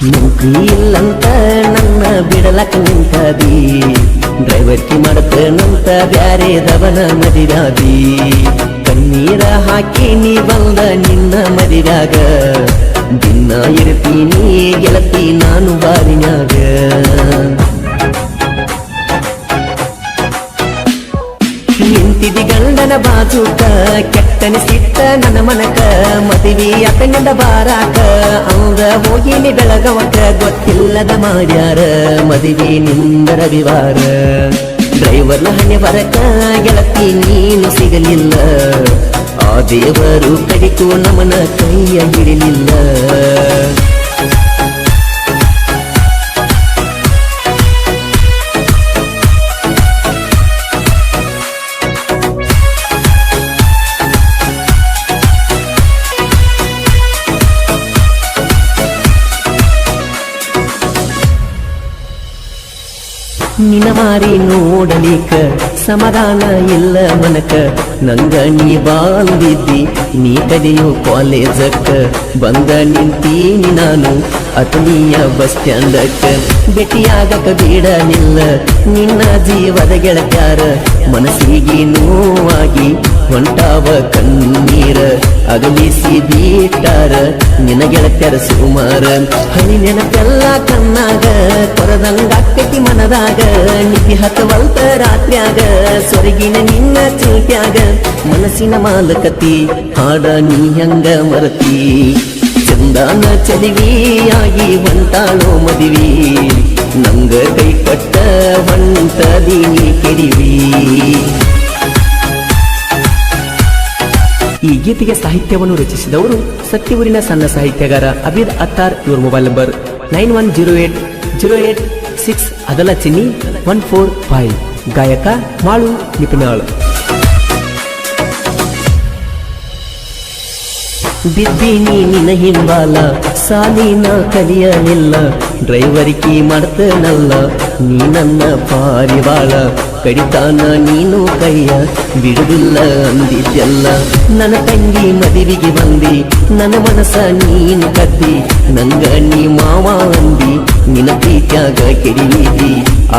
ನೌಕರಿ ಇಲ್ಲಂತ ನನ್ನ ಬಿಡಲಕ್ಕ ನಿಂತದಿ ಡ್ರೈವರ್ಕಿ ಮಾಡತನಂತ ಬ್ಯಾರೆದವನ ಮದಿರಾದಿ ಕಣ್ಣೀರ ಹಾಕಿ ನೀ ಬಂದ ನಿನ್ನ ಮದಿರಾಗ ದಿನ ಇರ್ತೀನಿ ಗೆಳತಿ ನಾನು ಬಾರಿನಾಗ ನಿಂತಿದಿ ಗಂಡನ ಬಾಜೂಕ ಕೆಟ್ಟನಿಸಿಟ್ಟ ನನ್ನ ಮನಕ ಮದುವೆ ಅತಂಗದ ಬಾರಾಕ ಅಂದ ಹೋಗಿನಿ ಬೆಳಗವಕ ಗೊತ್ತಿಲ್ಲದ ಮಾಡ್ಯಾರ ಮದುವೆ ನಿಂದ ರವಿವಾರ ಡ್ರೈವರ್ನ ಹಣೆ ಬರಕ ಗೆಳತಿ ನೀನು ಸಿಗಲಿಲ್ಲ ಆ ದೇವರು ಕಡಿತು ನಮನ ಕೈಯ ಹಿಡಿಲಿಲ್ಲ ನಿನ ಮಾರಿ ನೋಡಲಿಕ ಸಮಾಧಾನ ಇಲ್ಲ ಮನಕ ನಂಗ ನೀ ಬಾಂದಿದ್ದಿ ನೀ ಕಡೆಯೋ ಕಾಲೇಜಕ್ಕ ಬಂದ ನಿಂತೀನಿ ನಾನು ಅತನಿಯ ಬಸ್ ಸ್ಟ್ಯಾಂಡಕ್ಕ ಭೇಟಿಯಾಗಕ ಬಿಡಲಿಲ್ಲ ನಿನ್ನ ಜೀವದ ಗೆಳತ್ಯಾರ ಮನಸ್ಸಿಗೆ ನೋವಾಗಿ ಹೊಂಟಾವ ಕಣ್ಣೀರ ಅಗಲಿಸಿ ಬೀಟಾರ ನಿನ್ನ ಗೆಳತ್ಯಾರ ಸುಮಾರ ಹನಿ ನೆನಪೆಲ್ಲ ಕಣ್ಣಾಗ ಕೊರದಂಗಾಕತಿ ಮನದಾಗ ನಿಧಿ ಹತ್ತವಲ್ತ ರಾತ್ರ್ಯಾಗ ಸೊರಗಿನ ನಿನ್ನ ಚಿಲ್ಟ್ಯಾಗ ಮನಸ್ಸಿನ ಮಾಲಕತಿ ಹಾಡ ನೀ ಹಂಗ ಮರತಿ ಚಂದಾನ ಚಲಿವಿಯಾಗಿ ಹೊಂಟಾಳೋ ಮದಿವಿ ನಂಗ ಕೈ ಕಟ್ಟ ಹೊಂಟದೀನಿ ಕೆಡಿವಿ ಈ ಗೀತೆಗೆ ಸಾಹಿತ್ಯವನ್ನು ರಚಿಸಿದವರು ಸತ್ಯವೂರಿನ ಸಣ್ಣ ಸಾಹಿತ್ಯಗಾರ ಅಬೀದ್ ಅತ್ತಾರ್. ಇವ್ರ ಮೊಬೈಲ್ ನಂಬರ್ 910808 ಅದಲ ಚಿನ್ನಿ 145. ಗಾಯಕ ಮಾಳು ನಿಪುಣಾಳ್. ಬಿದ್ದೀನಿ ನಿನ್ನ ಹಿಂಬಾಲ ಸಾಲಿನ ಕಲಿಯಲಿಲ್ಲ ಡ್ರೈವರಿಕಿ ಮಾಡ್ತನಲ್ಲ ನೀ ನನ್ನ ಪಾರಿವಾಳ ಕಡಿತಾನ ನೀನು ಕೈಯ ಬಿಡುದಿಲ್ಲ ಅಂದಿದ್ದೆಲ್ಲ ನನ್ನ ತಂಗಿ ಮದುವೆಗೆ ಬಂದಿ ನನ್ನ ಮನಸ ನೀನು ಕದ್ದಿ ನಂಗ ನೀ ಮಾವ ಅಂದಿ ನಿನ್ನ ಪ್ರೀತ್ಯಾಗ ಕೆಡಿವಿದಿ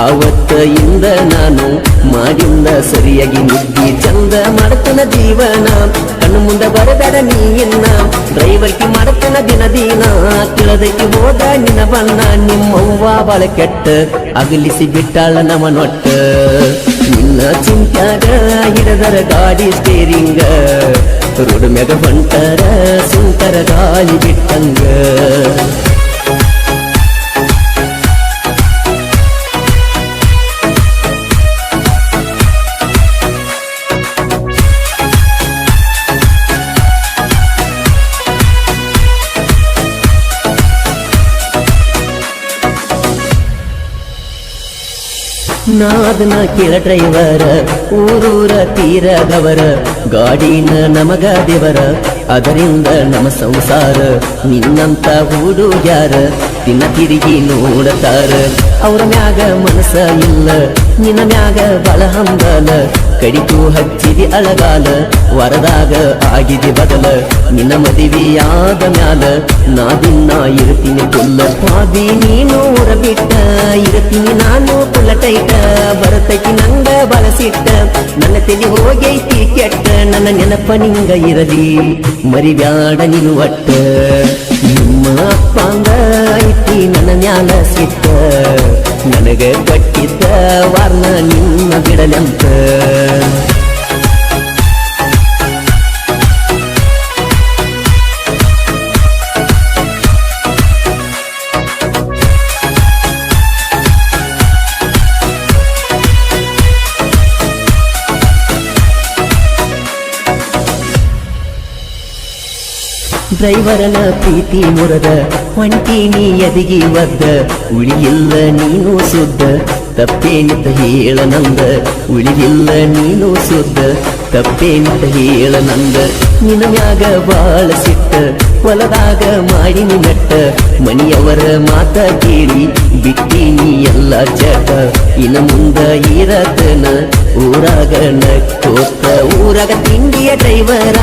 ಆವತ್ತ ಇಂದ ನಾನು ಮಾಡಿಲ್ಲ ಸರಿಯಾಗಿ ನಿದ್ದಿ ಚಂದ ಮಾಡ್ತನ ಜೀವನ ಕಣ್ಣು ಮುಂದೆ ಬರಬೇಡ ನೀನ್ನ ಡ್ರೈವರ್ಕಿ ಮಾಡ್ತನ ದಿನ ದಿನ ತಿಳದಕ್ಕೆ ಹೋದ ನಿನ್ನ ಬಣ್ಣ ನಿಮ್ಮವ್ವ ಬಾಳ ಕೆಟ್ಟ ಅಗಲಿಸಿ ಬಿಟ್ಟಾಳ ನಮನೊಟ್ಟ ನಿನ್ನ ಚಿಂತ್ಯಾಗ ಹಿಡದರ ಗಾಡಿ ಸ್ಟೇರಿಂಗ ರೋಡ್ ಮ್ಯಾಗ ಹೊಂಟರ ಸುಂಟರ ಗಾಳಿ ಬಿಟ್ಟಂಗ ನಾದನ ಕೇಳ ಡ್ರೈವರ ಊರೂರ ತೀರದವರ ಗಾಡಿನ ನಮಗ ದೇವರ ಅದರಿಂದ ನಮ್ಮ ಸಂಸಾರ ನಿನ್ನಂತ ಹುಡುಗ್ಯಾರ ದಿನ ತಿರುಗಿ ನೋಡತಾರ ಅವ್ರ ಮ್ಯಾಗ ಮನಸ ಇಲ್ಲ ನಿನ್ನ ಮ್ಯಾಗ ಬಳ ಹಂಬಲ ಕಡಿತು ಹಚ್ಚಿದಿ ಅಳಗಾಲ ವರದಾಗ ಆಗಿದಿ ಬದಲ ನಿನ್ನ ಮದುವೆಯಾದ ಮ್ಯಾಲ ನಾ ದಿನ ಇರ್ತೀನಿ ಕುಲ್ಲ ಸ್ವಾದಿ ನೀನು ಊರ ಬಿಟ್ಟ ಇರ್ತೀನಿ ನಾನು ಕುಲ್ಲ ಟೈಟ ಬರತೈತಿ ನಂಗ ಬಳಸಿಟ್ಟ ನನ್ನ ತೆಲಿ ಹೋಗೈತಿ ಕೆಟ್ಟ ನನ್ನ ನೆನಪ ನಿಂಗ ಇರಲಿ ಮರಿಬ್ಯಾಡ ನೀನು ಒಟ್ಟ ನಿಮ್ಮ ಅಪ್ಪಂಗ ಐತಿ ನನ್ನ ಮ್ಯಾಲ ಸಿಟ್ಟ ನನಗ ಕಟ್ಟಿದ್ದ ವಾರ್ನ ನಿನ್ನ ಬಿಡಲಂತ ಡ್ರೈವರನ ಪ್ರೀತಿ ಮುರದ ಹೊಂಟೀನಿ ಎದಿಗಿ ಒದ್ದ ಉಳಿಯಿಲ್ಲ ನೀನು ಸುದ್ದ ತಪ್ಪೇನಿತ ಹೇಳ ನಂದ ಉಳಿಯಿಲ್ಲ ನೀನು ಸುದ್ದ ತಪ್ಪೇನಿತ ಹೇಳ ನಂದ ನಿನ್ನ ಮ್ಯಾಗ ಬಾಳ ಸಿಟ್ಟ ಹೊಲದಾಗ ಮಾಡಿನಿ ಮೆಟ್ಟ ಮನಿಯವರ ಮಾತ ಕೇಳಿ ಬಿಟ್ಟೀನಿ ಎಲ್ಲ ಚಟ ಇನ್ನು ಮುಂದ ಇರತನ ಊರಾಗ ನಕ್ಕೋತ ಊರಾಗ ತಿಂಡಿಯ ಡ್ರೈವರ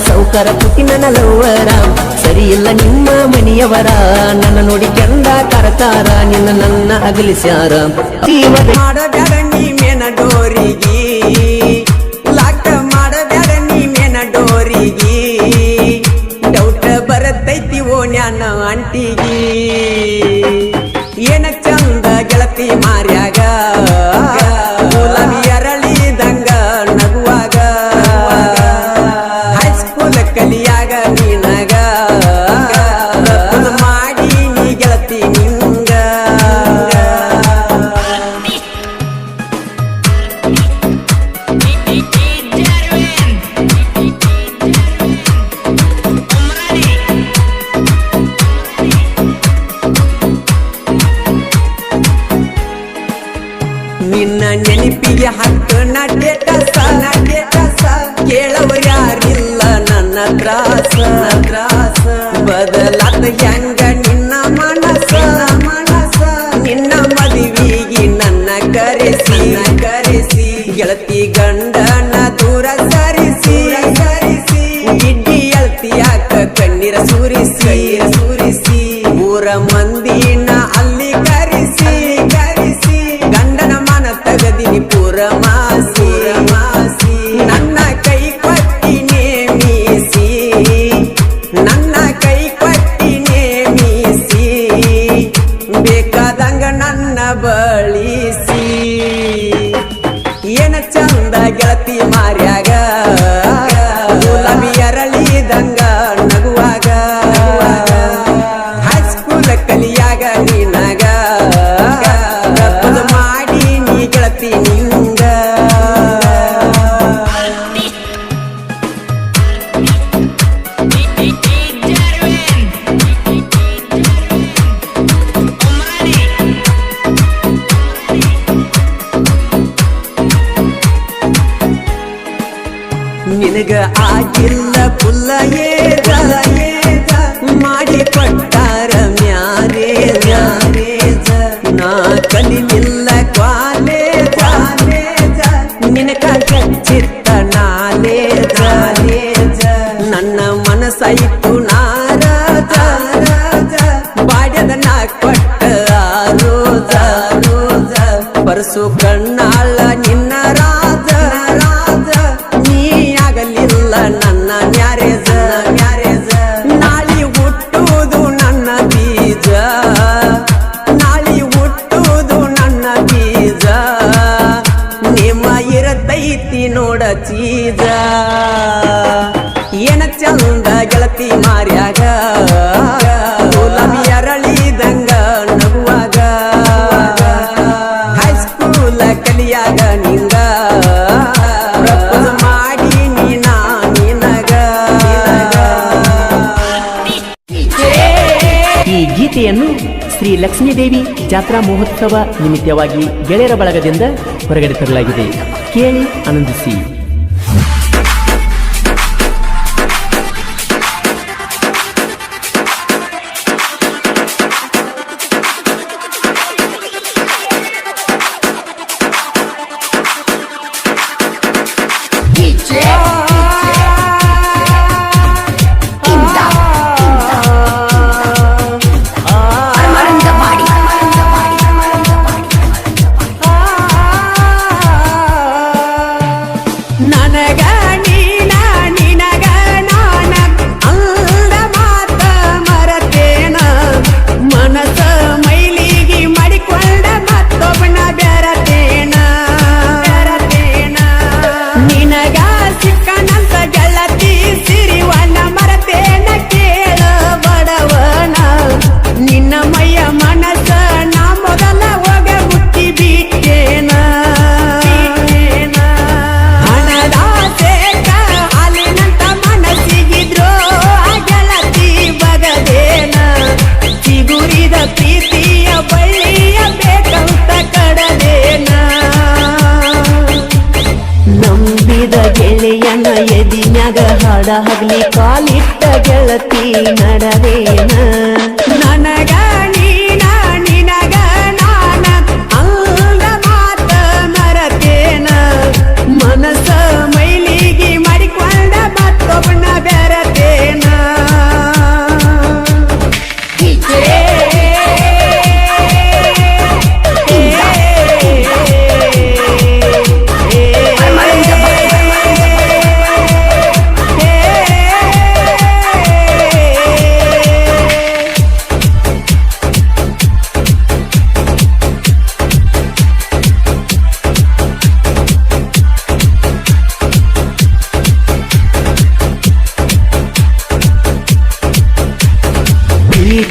ಸೌಕರ ಪುಟಿ ನನ್ನ ಲವ್ವರ ಸರಿ ಇಲ್ಲ ನಿಮ್ಮ ಮನೆಯವರ ನನ್ನ ನೋಡಿ ಕೆಂದ ಕರತಾರ ನಿನ್ನ ನನ್ನ ಅಗಲಿಸ್ಯಾರ ಮಾಡಬೇಡ ನೀ ಮೇನ ಡೋರಿಗಿ ಲಾಕ ಮಾಡಬೇಡ ನೀ ಮೇನ ಡೋರಿಗಿ ಡೌಟ್ ಬರತೈತಿ ಓ ನ್ಯಾನ ಅಂಟಿಗಿ ಏನ ಚಂದ ಗೆಳತಿ ಮಾರ್ಯಾಗ ಗುಲಾಬಿ ಅರಳಿದಂಗ ನಗುವಾಗ ಹೈಸ್ಕೂಲ್ ಕಲಿಯಾಗ ನೀನಗ ಮಾಡಿ ನೀ ಗೆಳತಿ ನಿಂಗ ನಿನ್ನ ನೆನಪಿಗೆ ಹಕ್ಕ ನಟೇಟಸ ಕೇಳವ ಯಾರಿಲ್ಲ ನನ್ನ ತ್ರಾಸ ಬದಲಾದ ಹೆಂಗ ನಿನ್ನ ಮನಸ ನಿನ್ನ ಮದುವಿಗೆ ನನ್ನ ಕರೆಸಿ ಗೆಳತಿ ಗಂಡನ ದೂರ ಸರಿಸಿ ಗಿಡ್ಡಿ ಅಳ್ತಿ ಯಾಕ ಕಣ್ಣೀರ ಸುರಿಸಿ ಊರ ಮಂದಿನ ಅಲ್ಲಿ ಕರೆಸಿ ಗಂಡನ ಮನ ತಗದಿನಿ ಪೂರ ಮಾಸಿ ನನ್ನ ಕೈ ಕೊಟ್ಟಿ ನೇಮಿಸಿ ಬೇಕಾದಂಗ ನನ್ನ ಬಳಿಸಿ ಏನ ಚಂದ ಗೆಳತಿ ಮಾರ್ಯಾಗ ಗುಲಾಬಿ ಅರಳಿದಂಗ ನಗುವಾಗ ಹೈಸ್ಕೂಲ್ ಕಲಿಯಾಗ ನೀನಗ ಮಾಡಿ ನೀ ಗೆಳತಿ ನಿಂಗ ನಿನಗ ಆಗಿಲ್ಲ ಪುಲ್ಲ ಏದ ಮಾಡಿ ಕೊಟ್ಟಾರ ಮ್ಯಾರೇಜ ನಾ ಕಲಿಲಿಲ್ಲ ಕಾಲೇಜ ನಿನಗ ಕಚ್ಚಿತ್ತ ನಾಲೇಜ ನನ್ನ ಮನಸ್ಸಾಯಿತು ನಾರಾಜ ಬಾಡ್ಯದ ನಾ ಕೊಟ್ಟ ರೋಜ ಪರಸು ಕಣ್ಣಾಳ ನಿನ್ನ ರಾಜ ನೀ ಆಗಲಿಲ್ಲ ನನ್ನ ಮ್ಯಾರೇಜ ನಾಳಿ ಹುಟ್ಟುವುದು ನನ್ನ ಬೀಜ ನಿಮ್ಮ ಇರತೈತಿ ನೋಡ ಚೀಜ ಏನ ಚಂದ ಗೆಳತಿ ಮಾರ್ಯಾಗ ಗುಲಾಬಿ ಅರಳಿದಂಗ ನಗುವಾಗ ಹೈಸ್ಕೂಲ್ ಕಲಿಯಾಗ ನಿಂಗ ಪ್ರಪೋಸ್ ಮಾಡಿ ನಿನಗ ಈ ಗೀತೆಯನ್ನು ಶ್ರೀ ಲಕ್ಷ್ಮೀದೇವಿ ಜಾತ್ರಾ ಮಹೋತ್ಸವ ನಿಮಿತ್ತವಾಗಿ ಗೆಳೆಯರ ಬಳಗದಿಂದ ಹೊರಗಡೆ ತರಲಾಗಿದೆ. ಕೇಳಿ ಆನಂದಿಸಿ. ಗೆಳೆಯನ ಎದಿನ್ಯಾಗ ಹಾಡ ಹಗ್ಲಿ ಕಾಲಿಟ್ಟ ಗೆಳತಿ ನಡವೇನ ನನಗ ನಿನಗ ನಾನ ಅಂದ ಮಾತ ಮರತೇನ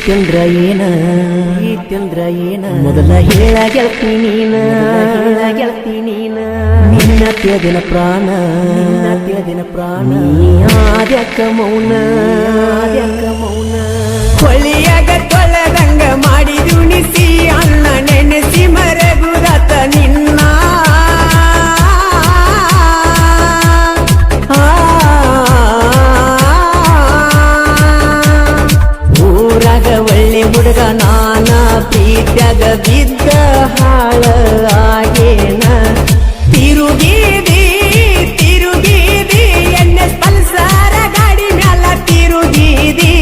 ಪ್ರೀತಿಯಂದ್ರ ಏನ ಮೊದಲ ಹೇಳ ಗೆಳತಿ ನೀನ ನಿನ್ನ ತಿಳಿದಿನ ಪ್ರಾಣ ನೀ ಆದ್ಯಕ ಮೌನ ಹೊಳಿಯಾಗ ತೊಳೆದಂಗ ಮಾಡಿದುಣಿಸಿ ಅನ್ನ ನೆನೆಸಿ ಮರಗುರತ ನಿನ್ನ ಊರಾಗ ಒಳ್ಳೆ ಹುಡುಗ ನಾನ ಪ್ರೀತ್ಯಾಗ ಬಿದ್ದ ಹಾಳ ಆಗೇನ ತಿರುಗಿದಿ ಎಣ್ಣೆ ಪಲ್ಸರ ಗಾಡಿ ಮ್ಯಾಲ ತಿರುಗಿದಿ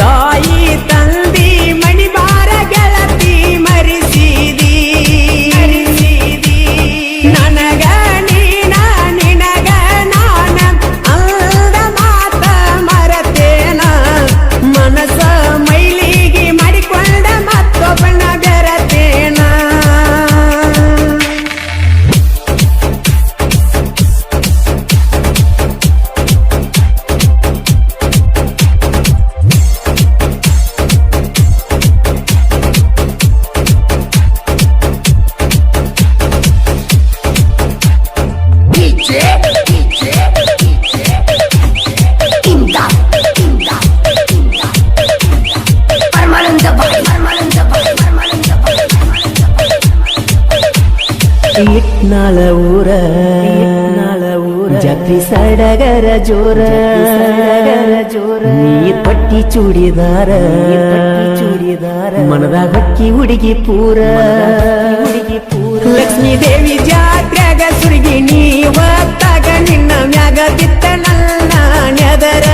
ತಾಯಿ ತಂದಿ ಮಣಿಬಾರ ಗೆಳತಿ ಮರಿಸಿದಿ ನನಗ ನೀನ ನಿನಗ ನಾನ ಅಂದ ಮಾತ ಮರತೇನ ಮನಸ ಮೈಲಿಗೆ ಮಾಡಿಕೊಂಡ ಮತ್ತೊಬ್ಬನ ಬೆರತೇನ ಇಟ್ನಾಳ ಊರ ಜಾತ್ರಿ ಸಡಗರ ಜೋರ ನೀ ಪಟ್ಟಿ ಚೂಡಿದಾರ ಮನದಾಗ ಹಕ್ಕಿ ಹುಡುಗಿ ಪೂರ ಲಕ್ಷ್ಮೀ ದೇವಿ ಜಾತ್ರೆಗ ಸುರುಗಿ ನೀ ಹೊತ್ತಾಗ ನಿನ್ನ ಮ್ಯಾಗ ಬಿತ್ತ ನನ್ನ ನೆದರ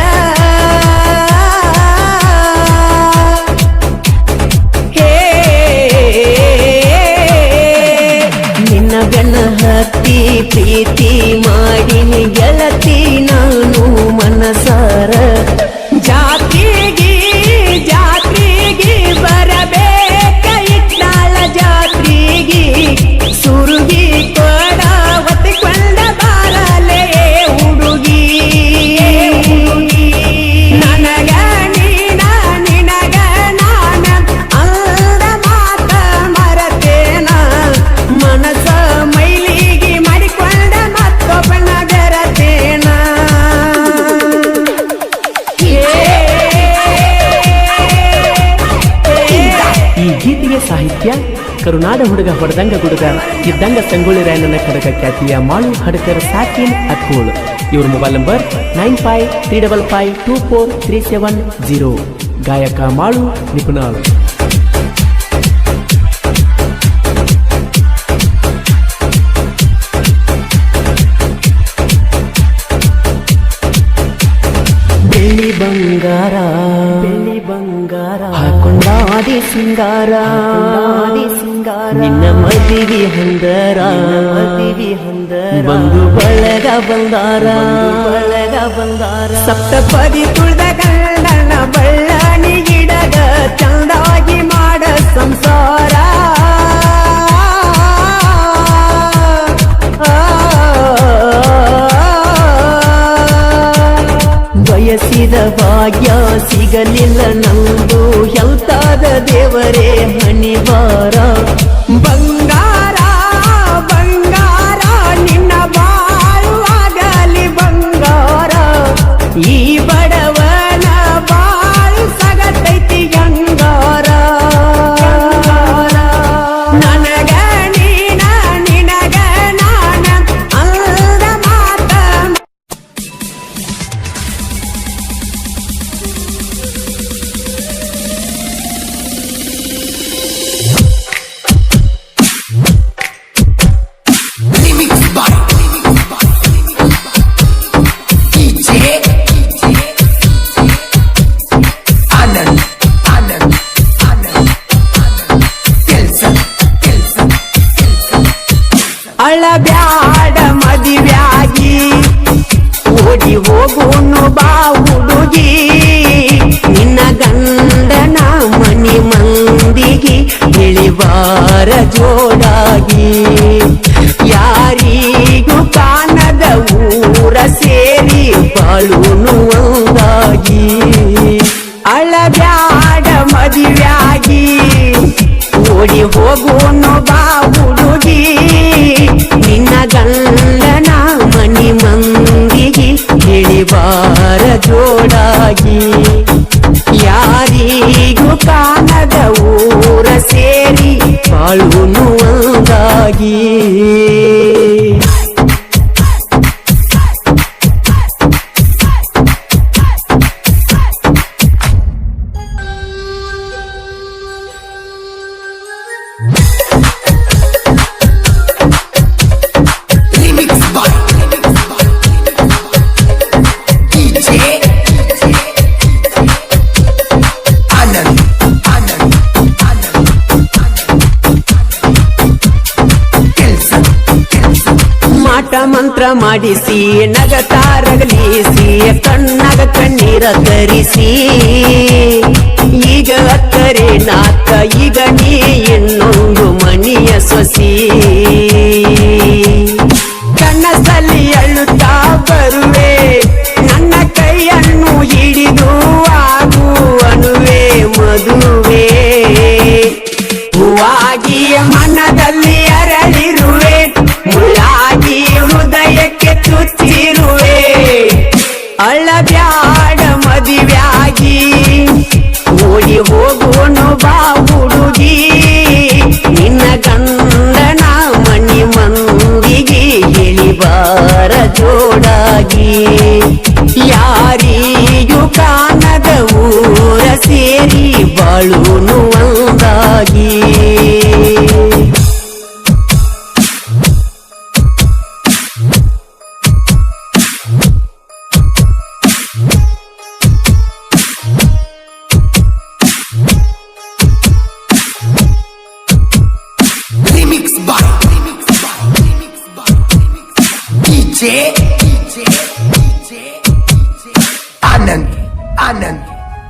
ನಿನ್ನ ಬೆನ್ನ ಹತ್ತಿ ಪ್ರೀತಿ ಮಾಡಿನಿ ಗೆಳತಿ ನಾನು ಮನಸಾರ ಜಾತ್ರೆಗೆ ಬರಬೇಕ ಇಟ್ನಾಳ ಜಾತ್ರೆಗೆ ಸುರುಗಿ ಕೊಡ ಹೊತ್ತಿಕೊಂಡ ಬಾರಲೇ ಹುಡುಗಿ ನನಗ ನೀನ ನಿನಗ ನಾನ ಅಂದ ಮಾತ ಮರತೇನ ಮನಸ ಮೈಲಿಗೆ ಮಾಡಿಕೊಂಡ ಮತ್ತೊಬ್ಬನ ಬೆರತೇನ ಈ ಗೀತೆಗೆ ಸಾಹಿತ್ಯ ಕರುನಾಡ ಹುಡುಗ ಹೊಡೆದಂಗ ಗುಡುಗ ಇದ್ದಂಗ ಸಂಗೊಳ್ಳಿ ರಾಯಣ್ಣನ ಕಡಗ ಖ್ಯಾತಿಯ ಮಾಳು ಹಡಕರ್ ಸಾಕಿನ್ ಅಕ್ಕೂಳ್. ಇವ್ರ ಮೊಬೈಲ್ ನಂಬರ್ 9535524370. ಗಾಯಕ ಮಾಳು ನಿಪುಣಾಳ್. ಬೆಳ್ಳಿ ಬಂಗಾರ ಹಾಕೊಂಡಾದಿ ಸಿಂಗಾರ ನಿನ್ನ ಮದಿವಿ ಹಂದರ ಬಂದು ಬಳಗ ಬಂದಾರ ಸಪ್ತಪದಿ ತುಳ್ದ ಗಂಡನ ಬಳ್ಳಾನಿ ಗಿಡದ ಚಂದಾಗಿ ಮಾಡ ಸಂಸಾರ ಬಯಸಿದ ಭಾಗ್ಯ ಸಿಗಲಿಲ್ಲ ನಂದು ಹೆಲ್ತಾದ ದೇವರೇ ಹಣಿವಾರ ಬಂಗಾರ ನಿನ್ನ ಬಾಳುವಾಗಲಿ ಬಂಗಾರ ಈ ಬಡವನ ಬಾಳು ಸಗತೈತಿ ಗಂಗಾರ ನನಗ ನೀನ ನಿನಗ ನಾನ ಅಂದ ಮಾತ ಅಳಬ್ಯಾಡ ಮದಿವ್ಯಾಗಿ ಓಡಿ ಹೋಗುನು ಬಾ ಹುಡುಗಿ ನಿನ್ನ ಗಂಡನ ಮನಿ ಮಂದಿಗೆ ಇಳಿವಾರ ಜೋಡಾಗಿ ಯಾರಿಗೂ ಕಾಣದ ಊರ ಸೇರಿ ಬಾಳುನು ಒಂದಾಗಿ ಅಳಬ್ಯಾಡ ಮದಿ ಹೋಗೋನು ಬಾ ಹುಡುಗಿ ನಿನ್ನ ಗಂಡನ ಮನಿ ಮಂದಿಗೆ ಹೇಳಿಬಾರ ಜೋಡಾಗಿ ಯಾರಿಗೂ ಕಾಣದ ಊರ ಸೇರಿ ಬಾಳುನು ಒಂದಾಗಿ ಮಾಟ ಮಂತ್ರ ಮಾಡಿಸಿ ನಗತಾರಗಲಿಸಿ ಕಣ್ಣಾಗ ಕಣ್ಣೀರ ತರಿಸಿ ಈಗ ಅಕ್ಕರೆ ನಾಕ ಈಗ ನೀ ಇನ್ನೊಂದು ಮನಿಯ ಸೊಸಿ ಕನಸಲ್ಲಿ ಅಳುತ್ತಾ ಬರುವೆ ನನ್ನ ಕೈಯನ್ನು ಹಿಡಿದು ಆಗು ಅನ್ನುವೆ ಮದುವೆ ಹೂವಾಗಿ ಮನದಲ್ಲಿ ಅರಳಿರುವೆ ಮುಳ್ಳಾಗಿ ಹೃದಯಕ್ಕೆ ಚುಚ್ಚಿರುವೆ ಅಳ್ಳಬ್ಯಾಡ ಮದುವೆಯಾಗಿ ಓಡಿ ಹೋಗೋನು ಬಾ ಹುಡುಗಿ ನಿನ್ನ ಗಂಡನ ಮನಿ ಮಂದಿಗೆ ಹೇಳಿಬಾರ ಜೋಡಾಗಿ ಯಾರಿಗೂ ಕಾಣದ ಊರ ಸೇರಿ ಬಾಳುನು ಒಂದಾಗಿ आनंद आनंद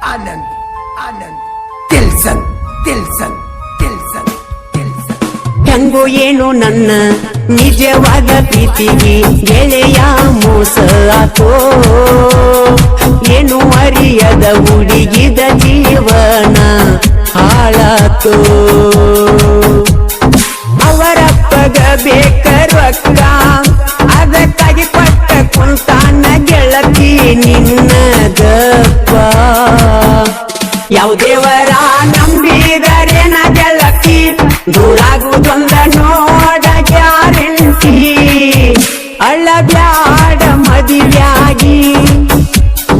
आनंद आनंद तिलसन तिलसन तिलसन तिलसन ಹೆಂಗೋ ಏನು ನನ್ನ ನಿಜವಾದ ಪ್ರೀತಿಗೆ ಗೆಳೆಯ ಮೋಸ ಆತೋ ಏನು ಅರಿಯದ ಹುಡುಗಿದ ಜೀವನ ಹಾಳಾತೋ ಅವರಪ್ಪಗ ಬೇಕ ರೊಕ್ಕ ಅದಕ್ಕಾಗಿ ಪಟ್ಟ ಕುಂತಾನ ಗೆಳತಿ ನಿನ್ನ ದಪ್ಪ ಯಾವ ದೇವರ ನಂಬಿದರೇನ ಗೆಳತಿ ದೂರಾಗುವುದೊಂದ ನೋಡ ಗ್ಯಾರಂಟಿ ಅಳ್ಳಬ್ಯಾಡ ಮದುವೆಯಾಗಿ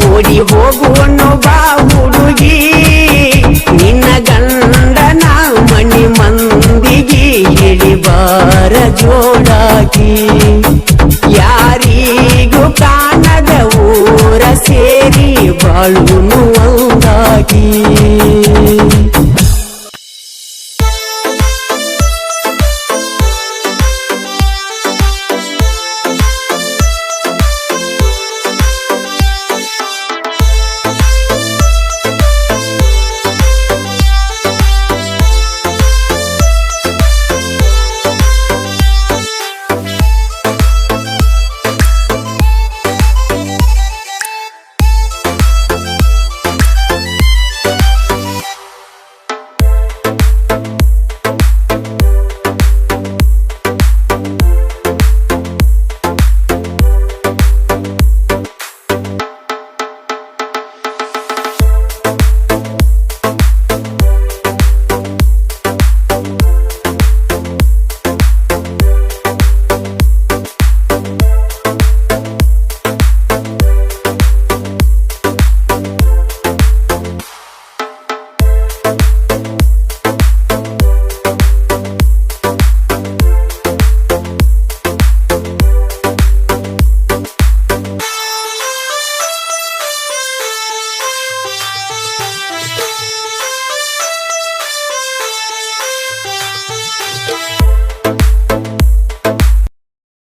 ಓಡಿ ಹೋಗುವನು ಬಾ ಹುಡುಗಿ ನಿನ್ನ ಗಂಡನ ಮನಿ ಮಂದಿಗೆ ಹೇಳಿಬಾರ ಜೋಡಾಗಿ ಯಾರಿಗೂ ಕಾಣದ ಊರ ಸೇರಿ ಬಾಳುನು ಒಂದಾಗಿ